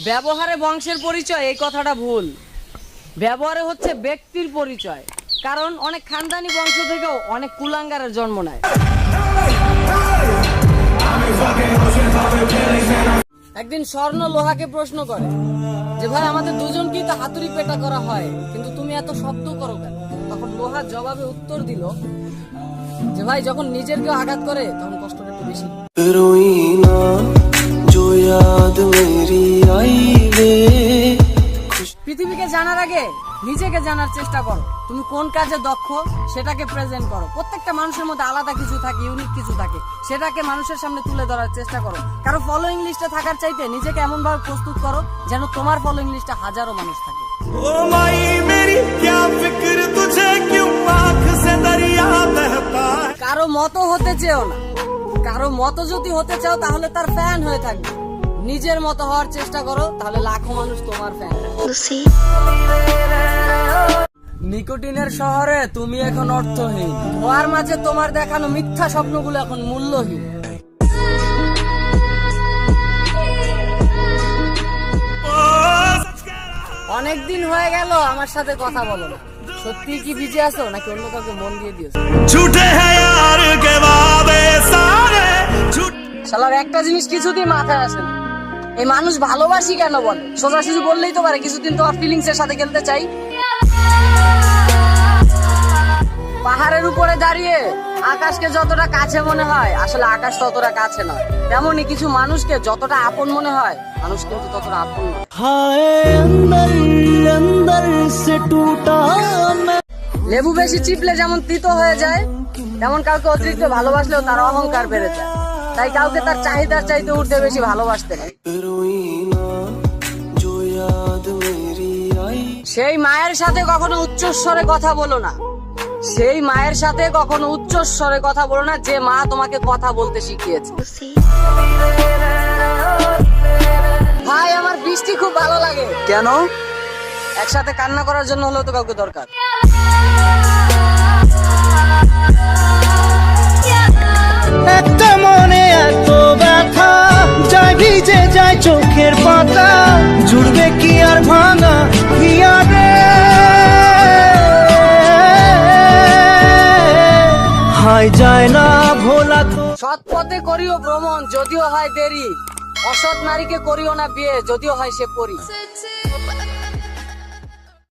ব্যবহারে বংশের পরিচয়, এই কথাটা ভুল। ব্যবহারে হচ্ছে ব্যক্তির পরিচয়, কারণ অনেক খানদানি বংশ থেকেও অনেক কুলাঙ্গারের জন্ম নেয়। একদিন স্বর্ণ লোহাকে প্রশ্ন করে যে ভাই, আমাদের দুজনকেই তো হাতুড়ি পেটা করা হয়, কিন্তু তুমি এত শব্দ করো কেন? তখন লোহা জবাবে উত্তর দিল যে ভাই, যখন নিজের কেউ আঘাত করে তখন কষ্টটা একটু বেশি। পৃথিবীকে জানার আগে নিজেকে জানার চেষ্টা করো। তুমি কোন কাজে দক্ষ সেটাকে প্রেজেন্ট করো। প্রত্যেকটা মানুষের মধ্যে আলাদা কিছু থাকে, ইউনিক কিছু থাকে, সেটাকে মানুষের সামনে তুলে ধরার চেষ্টা করো। কারো ফলোইং লিস্টে থাকার চাইতে নিজেকে এমন ভাবে প্রস্তুত করো যেন তোমার ফলোইং লিস্টে হাজারো মানুষ থাকে। কারো মতো হতে চেও না। কারো মতো যদি হতে চাও তাহলে তার ফ্যান হয়ে থাকবে। নিজের মতো হওয়ার চেষ্টা করো, তাহলে লাখো মানুষ তোমার ফ্যান। নিকোটিনের শহরে তুমি এখন অর্থহীন। ধোয়ার মাঝে তোমার দেখানো মিথ্যা স্বপ্নগুলো এখন মূল্যহীন। অনেকদিন হয়ে গেল আমার সাথে কথা বলো না। সত্যি কি বিজি আছো নাকি অন্য কাউকে মন দিয়ে দিয়েছো? শালার একটা জিনিস কিছুদিন মাথায় আসে না, এই মানুষ ভালোবাসি কেন বলে? সোজাসুজি বললেই তো পারে কিছুদিন তোমার ফিলিংস এর সাথে খেলতে চাই। পাহাড়ের উপরে দাঁড়িয়ে আকাশকে যতটা কাছে মনে হয়, আসলে আকাশ ততটা কাছে নয়। তেমনই কিছু মানুষকে যতটা আপন মনে হয়, মানুষ কিন্তু ততটা আপন নয়। লেবু বেশি চিপলে যেমন তিতো হয়ে যায়, তেমন কাউকে অতিরিক্ত ভালোবাসলেও তার অহংকার বেড়ে যায়। তাই কাউকে তার চাহিদার চাইতে উঠতে বেশি ভালোবাসতে নেই। সেই মায়ের সাথে কখনো উচ্চস্বরে কথা বলো না। সেই মায়ের সাথে কখনো উচ্চস্বরে কথা বলো না যে মা তোমাকে কথা বলতে শিখিয়েছে। ভাই, আমার বৃষ্টি খুব ভালো লাগে। কেন? একসাথে কান্না করার জন্য হলেও তো কাউকে দরকার। একটা মনে এত ব্যথা যায়, ভিজে যায় চোখের পাতা, জুড়বে কি আর ভাঙা হিয়ারে? হাই যায় না ভোলা তো। সৎ পথে করিও ভ্রমণ যদিও হয় দেরি, অসৎ নারীকে করিও না বিয়ে যদিও হয় সে পরী।